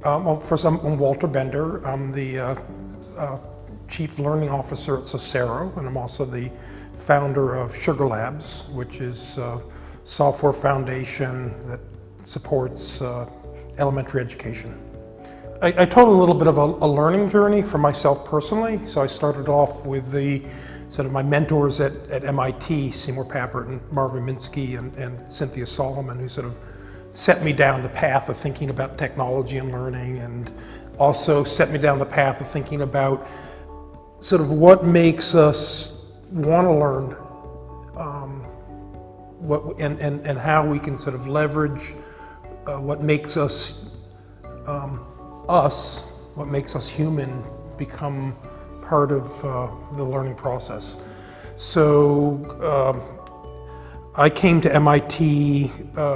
Well, first, I'm Walter Bender. I'm the Chief Learning Officer at Cicero, and I'm also the founder of Sugar Labs, which is a software foundation that supports elementary education. I told a little bit of a learning journey for myself personally. So I started off with the sort of my mentors at MIT, Seymour Papert and Marvin Minsky and Cynthia Solomon, who sort of set me down the path of thinking about technology and learning, and also set me down the path of thinking about sort of what makes us want to learn, and how we can sort of leverage what makes us what makes us human, become part of the learning process. So I came to MIT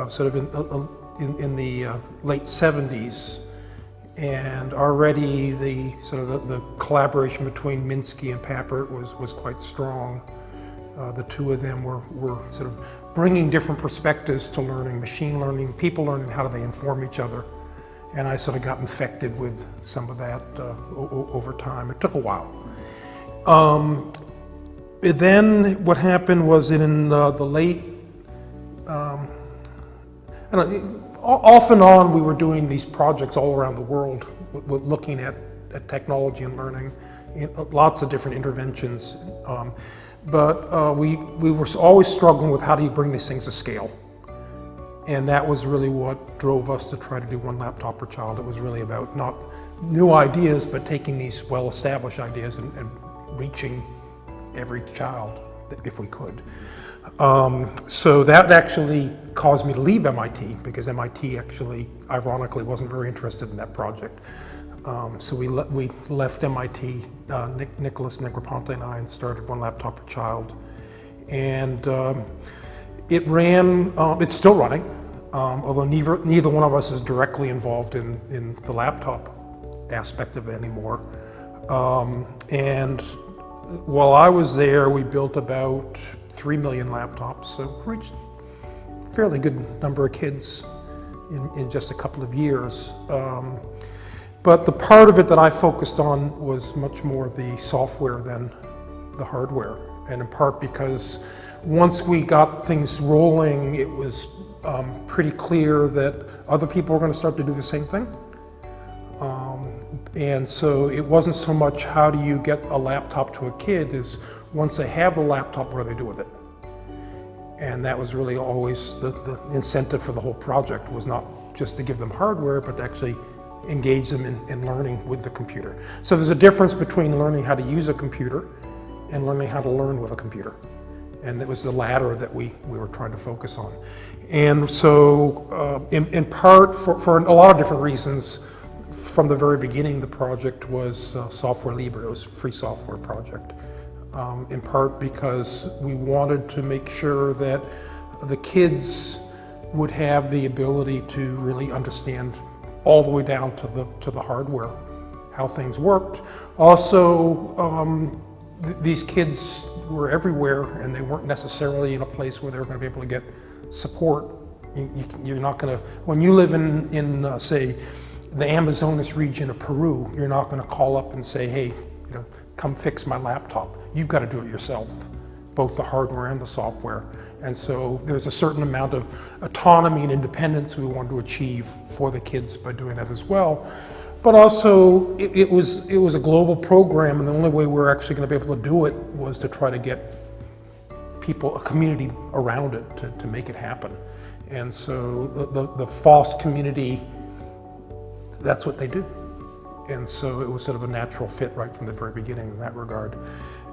sort of in the late 70s, and already the sort of the collaboration between Minsky and Papert was quite strong. The two of them were sort of bringing different perspectives to learning, machine learning, people learning, how do they inform each other. And I sort of got infected with some of that over time. It took a while. Then what happened was in the late, off and on we were doing these projects all around the world, looking at technology and learning, lots of different interventions. But we were always struggling with how do you bring these things to scale. And that was really what drove us to try to do one laptop per child. It was really about not new ideas, but taking these well-established ideas and reaching every child if we could. So that actually caused me to leave MIT, because MIT actually, ironically, wasn't very interested in that project. So we left MIT, Nicholas Negroponte and I, and started one laptop per child. And it ran, it's still running, although neither one of us is directly involved in the laptop aspect of it anymore. And while I was there, we built about 3 million laptops, so reached a fairly good number of kids in just a couple of years. But the part of it that I focused on was much more the software than the hardware, and in part because once we got things rolling, it was pretty clear that other people were going to start to do the same thing. And so it wasn't so much how do you get a laptop to a kid, is once they have the laptop, what do they do with it? And that was really always the incentive for the whole project, was not just to give them hardware, but to actually engage them in learning with the computer. So there's a difference between learning how to use a computer and learning how to learn with a computer. And it was the latter that we were trying to focus on. And so in part, for a lot of different reasons, from the very beginning, the project was Software Libre. It was a free software project. In part because we wanted to make sure that the kids would have the ability to really understand all the way down to the hardware, how things worked. Also, these kids were everywhere, and they weren't necessarily in a place where they were going to be able to get support. You're not going to, when you live in say, the Amazonas region of Peru, you're not going to call up and say, hey, come fix my laptop. You've got to do it yourself, both the hardware and the software. And so there's a certain amount of autonomy and independence we wanted to achieve for the kids by doing that as well. But also, it was a global program, and the only way we're actually going to be able to do it was to try to get people, a community around it to make it happen. And so the FOSS community, that's what they do. And so it was sort of a natural fit right from the very beginning in that regard.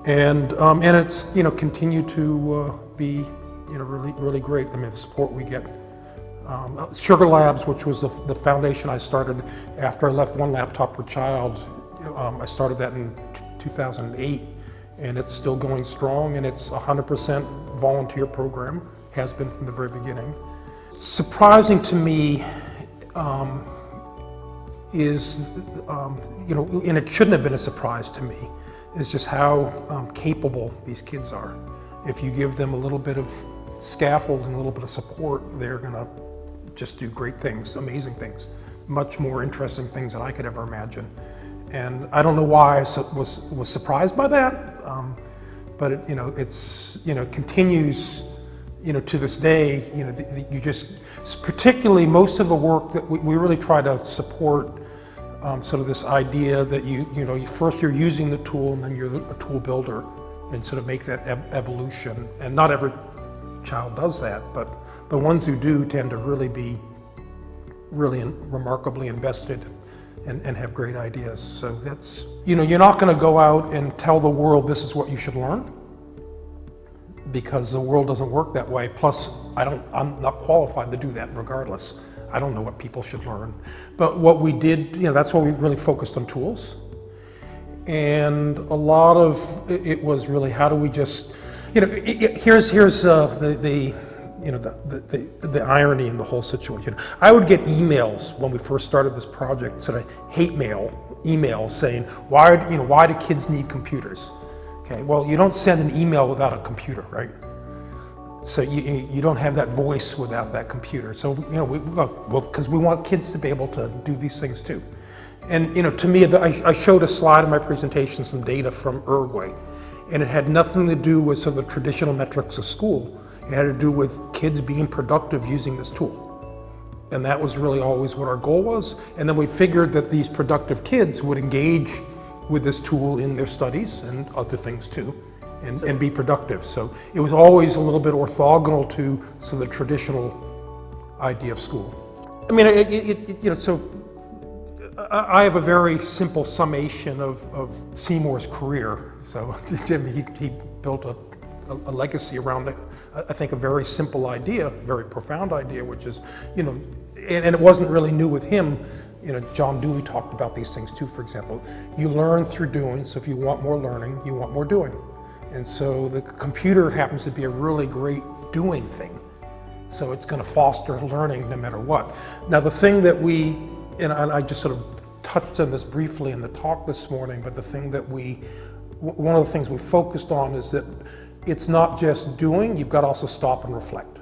And it's continued to be really great. I mean, the support we get. Sugar Labs, which was the foundation I started after I left one laptop per child. I started that in 2008, and it's still going strong, and it's 100% volunteer program, has been from the very beginning. Surprising to me is, and it shouldn't have been a surprise to me, is just how capable these kids are. If you give them a little bit of scaffold and a little bit of support, they're gonna just do great things, amazing things. much more interesting things than I could ever imagine. And I don't know why I was surprised by that, but it, it's, continues, to this day, you just, particularly most of the work that we really try to support, sort of this idea that first you're using the tool and then you're a tool builder, and sort of make that evolution. And not every child does that, but the ones who do tend to really be remarkably invested and have great ideas. So that's, you're not going to go out and tell the world this is what you should learn, because the world doesn't work that way. Plus, I'm not qualified to do that regardless. I don't know what people should learn. But what we did, that's why we really focused on tools. And a lot of it was really, how do we just, here's the irony in the whole situation. I would get emails when we first started this project, sort of hate mail emails saying, why do kids need computers? Okay, well, you don't send an email without a computer, right? So you don't have that voice without that computer. So, because we want kids to be able to do these things too. And, to me, I showed a slide in my presentation, some data from Uruguay, and it had nothing to do with sort of the traditional metrics of school. It had to do with kids being productive using this tool. And that was really always what our goal was. And then we figured that these productive kids would engage with this tool in their studies and other things too, and be productive. So it was always a little bit orthogonal to the traditional idea of school. I mean, so I have a very simple summation of Seymour's career. So Jim, he built a legacy around, I think, a very simple idea, very profound idea, which is, and it wasn't really new with him. John Dewey talked about these things too, for example. You learn through doing, so if you want more learning, you want more doing. And so the computer happens to be a really great doing thing. So it's going to foster learning no matter what. Now the thing that and I just sort of touched on this briefly in the talk this morning, but one of the things we focused on is that it's not just doing, you've got to also stop and reflect.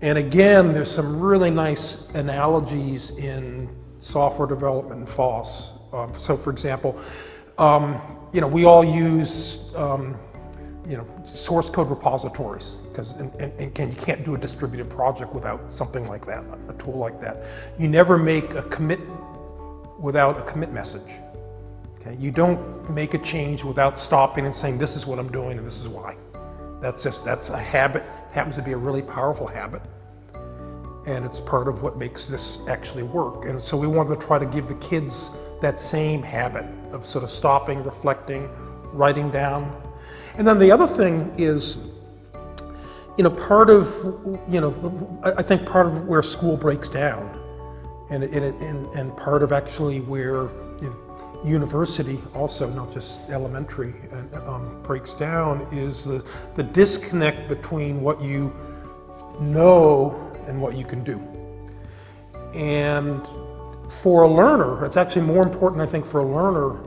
And again, there's some really nice analogies in software development and FOSS. So for example, we all use source code repositories, because you can't do a distributed project without something like that, a tool like that. You never make a commit without a commit message. Okay? You don't make a change without stopping and saying, this is what I'm doing and this is why. That's a habit, happens to be a really powerful habit. And it's part of what makes this actually work. And so we wanted to try to give the kids that same habit of sort of stopping, reflecting, writing down. And then the other thing is, part of, I think part of where school breaks down, and part of actually where university also, not just elementary, breaks down, is the disconnect between what you know and what you can do. And for a learner, it's actually more important, I think, for a learner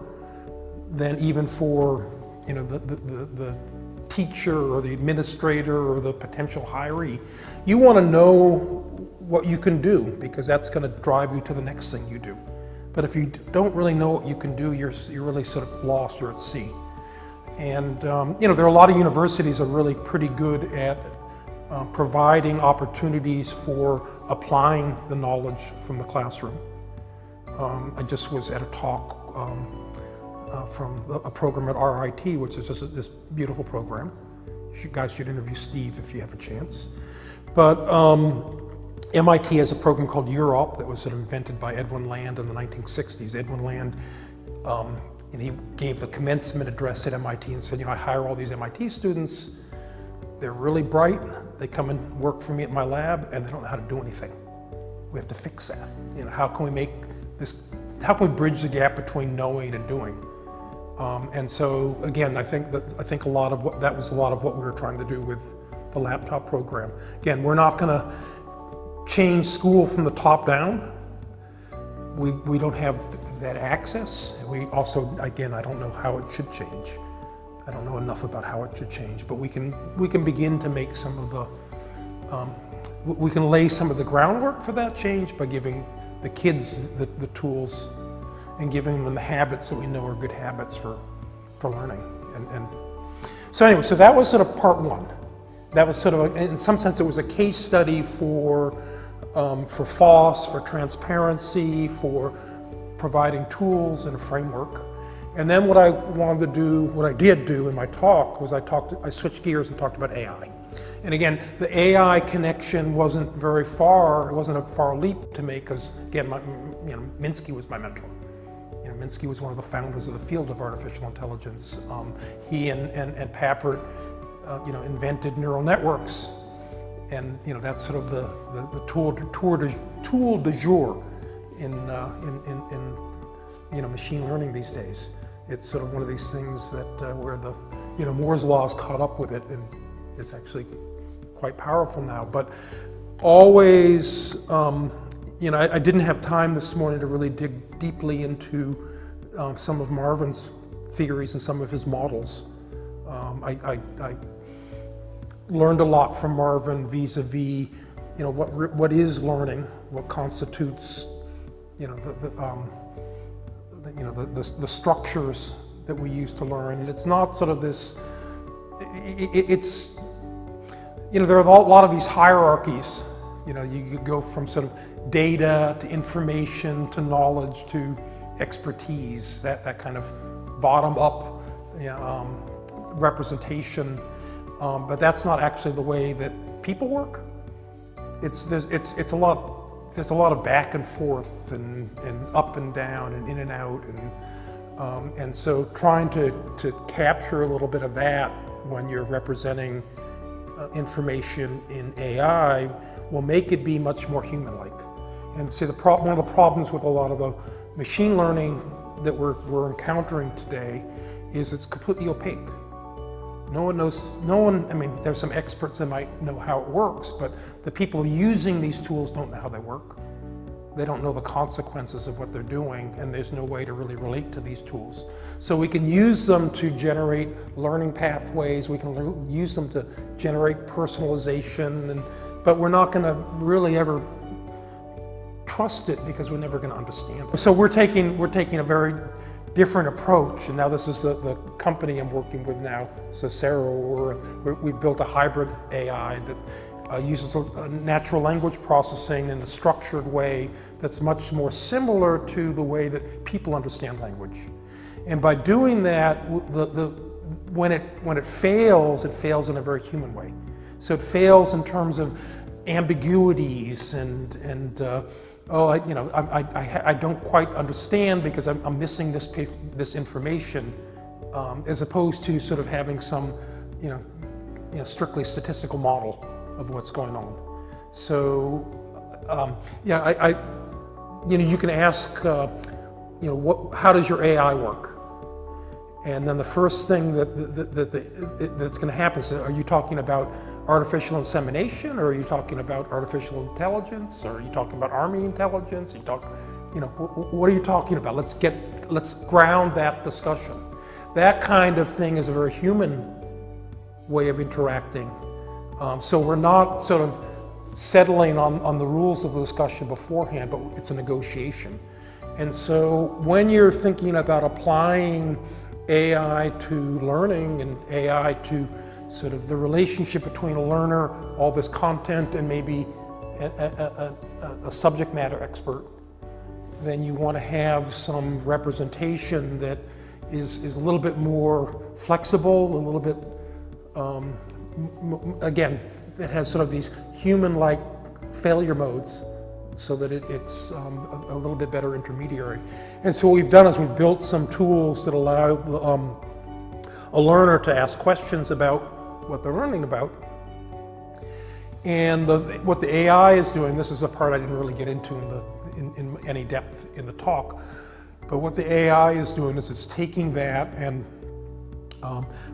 than even for the teacher or the administrator or the potential hiree. You want to know what you can do, because that's going to drive you to the next thing you do. But if you don't really know what you can do, you're really sort of lost, you're at sea. And there are a lot of universities that are really pretty good at providing opportunities for applying the knowledge from the classroom. I just was at a talk from a program at RIT, which is just this beautiful program. You guys should interview Steve if you have a chance. But MIT has a program called UROP that was sort of invented by Edwin Land in the 1960s. Edwin Land, and he gave the commencement address at MIT and said, I hire all these MIT students. They're really bright. They come and work for me at my lab, and they don't know how to do anything. We have to fix that. How can we make this? How can we bridge the gap between knowing and doing? And so again, I think a lot of what we were trying to do with the laptop program. Again, we're not going to change school from the top down. We don't have that access. We also, again, I don't know how it should change. I don't know enough about how it should change, but we can begin to make some of the, we can lay some of the groundwork for that change by giving the kids the tools and giving them the habits that we know are good habits for learning. And so anyway, so that was sort of part one. That was sort of, in some sense, it was a case study for FOSS, for transparency, for providing tools and a framework. And then what I wanted to do, what I did do in my talk was I switched gears and talked about AI. And again, the AI connection wasn't very far, it wasn't a far leap to make, because again, Minsky was my mentor. Minsky was one of the founders of the field of artificial intelligence. He and Papert, invented neural networks, and that's sort of the tool du jour in machine learning these days. It's sort of one of these things that where the Moore's law has caught up with it, and it's actually quite powerful now. But always, I didn't have time this morning to really dig deeply into some of Marvin's theories and some of his models. I learned a lot from Marvin vis-a-vis, what is learning, what constitutes, the structures that we use to learn. And it's not sort of this. It's there are a lot of these hierarchies. You could go from sort of data to information to knowledge to expertise. That kind of bottom up representation. But that's not actually the way that people work. There's a lot of back and forth and up and down and in and out, and so trying to capture a little bit of that when you're representing information in AI will make it be much more human-like. And see, one of the problems with a lot of the machine learning that we're encountering today is it's completely opaque. No one knows, there's some experts that might know how it works, but the people using these tools don't know how they work. They don't know the consequences of what they're doing, and there's no way to really relate to these tools. So we can use them to generate learning pathways, we can use them to generate personalization, but we're not gonna really ever trust it because we're never gonna understand it. So we're taking a very different approach, and now this is the company I'm working with now, Cicero. We've built a hybrid AI that uses a natural language processing in a structured way that's much more similar to the way that people understand language. And by doing that, when it fails in a very human way. So it fails in terms of ambiguities and I don't quite understand because I'm missing this information, as opposed to sort of having some, strictly statistical model of what's going on. So, you can ask, how does your AI work? And then the first thing that's going to happen is, are you talking about artificial insemination, or are you talking about artificial intelligence, or are you talking about army intelligence? What are you talking about? Let's ground that discussion. That kind of thing is a very human way of interacting. So we're not sort of settling on the rules of the discussion beforehand, but it's a negotiation. And so when you're thinking about applying AI to learning and AI to sort of the relationship between a learner, all this content, and maybe a subject matter expert, then you want to have some representation that is a little bit more flexible, a little bit, again, it has sort of these human-like failure modes so that it's a little bit better intermediary. And so what we've done is we've built some tools that allow a learner to ask questions about what they're learning about. And what the AI is doing, this is a part I didn't really get into in any depth in the talk, but what the AI is doing is it's taking that and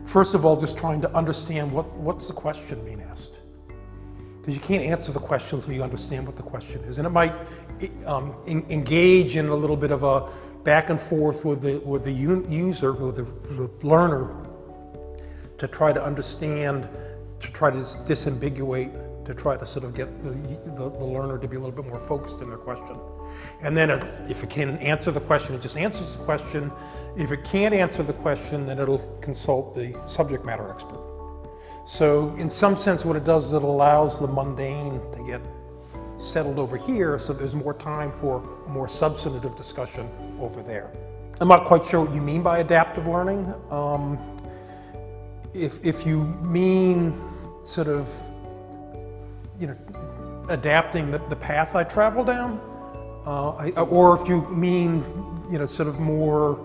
first of all, just trying to understand what's the question being asked. Because you can't answer the question until you understand what the question is. And it might engage in a little bit of a back and forth with the user, with the learner, to try to understand, to try to disambiguate to try to sort of get the learner to be a little bit more focused in their question. And then if it can answer the question, it just answers the question. If it can't answer the question, then it'll consult the subject matter expert. So in some sense, what it does is it allows the mundane to get settled over here, so there's more time for a more substantive discussion over there. I'm not quite sure what you mean by adaptive learning. If you mean sort of, adapting the path I travel down, or if you mean, sort of more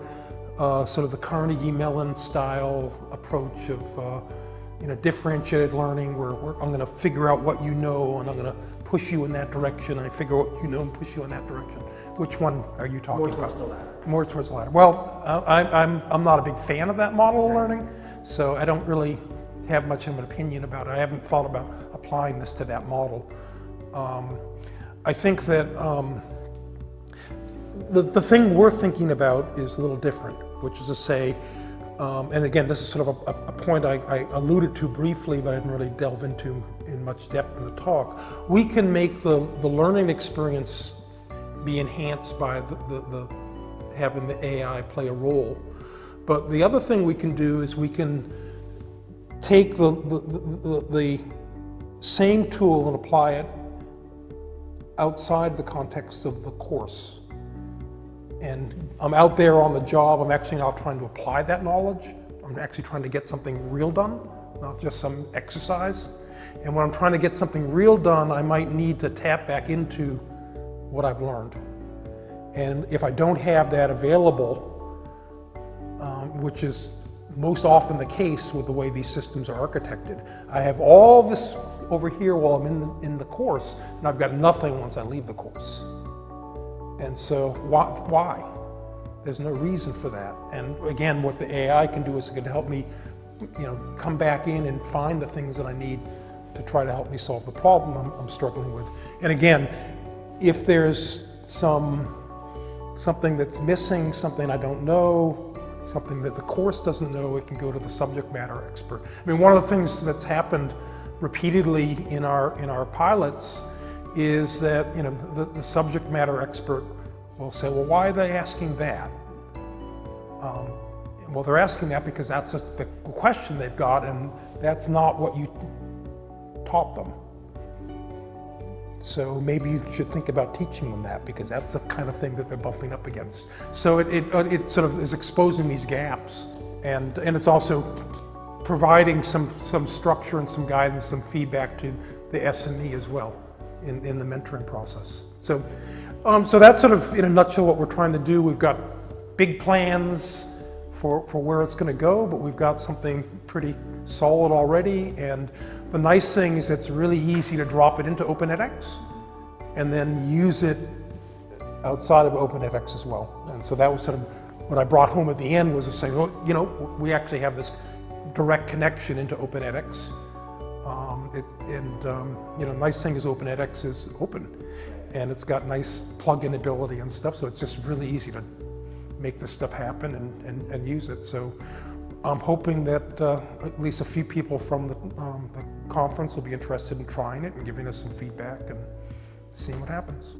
sort of the Carnegie Mellon style approach of, differentiated learning, where I'm going to figure out what you know and I'm going to push you in that direction. I figure out what you know and push you in that direction. Which one are you talking about? More towards the latter. More towards the latter. Well, I'm not a big fan of that model of learning, so I don't really have much of an opinion about it. I haven't thought about applying this to that model. I think that the thing we're thinking about is a little different, which is to say, and again, this is sort of a point I alluded to briefly, but I didn't really delve into in much depth in the talk. We can make the learning experience be enhanced by having the AI play a role. But the other thing we can do is we can take the same tool and apply it outside the context of the course. And I'm out there on the job, I'm actually now trying to apply that knowledge. I'm actually trying to get something real done, not just some exercise. And when I'm trying to get something real done, I might need to tap back into what I've learned. And if I don't have that available, which is most often the case with the way these systems are architected, I have all this over here while I'm in the course, and I've got nothing once I leave the course. And so why? There's no reason for that. And again, what the AI can do is it can help me, come back in and find the things that I need to try to help me solve the problem I'm struggling with. And again, if there's something that's missing, something I don't know, something that the course doesn't know, it can go to the subject matter expert. I mean, one of the things that's happened repeatedly in our pilots is that the subject matter expert will say, well, why are they asking that? Well, they're asking that because that's the question they've got, and that's not what you taught them. So maybe you should think about teaching them that, because that's the kind of thing that they're bumping up against. So it sort of is exposing these gaps, and it's also providing some structure and some guidance, some feedback to the SME as well in the mentoring process. So that's sort of in a nutshell what we're trying to do. We've got big plans for where it's going to go, but we've got something pretty solid already. And the nice thing is it's really easy to drop it into OpenEdX and then use it outside of OpenEdX as well. And so that was sort of what I brought home at the end, was to say, well, we actually have this direct connection into OpenEdX. Nice thing is OpenEdX is open, and it's got nice plug-in ability and stuff, so it's just really easy to make this stuff happen and use it. So I'm hoping that at least a few people from the conference will be interested in trying it and giving us some feedback and seeing what happens.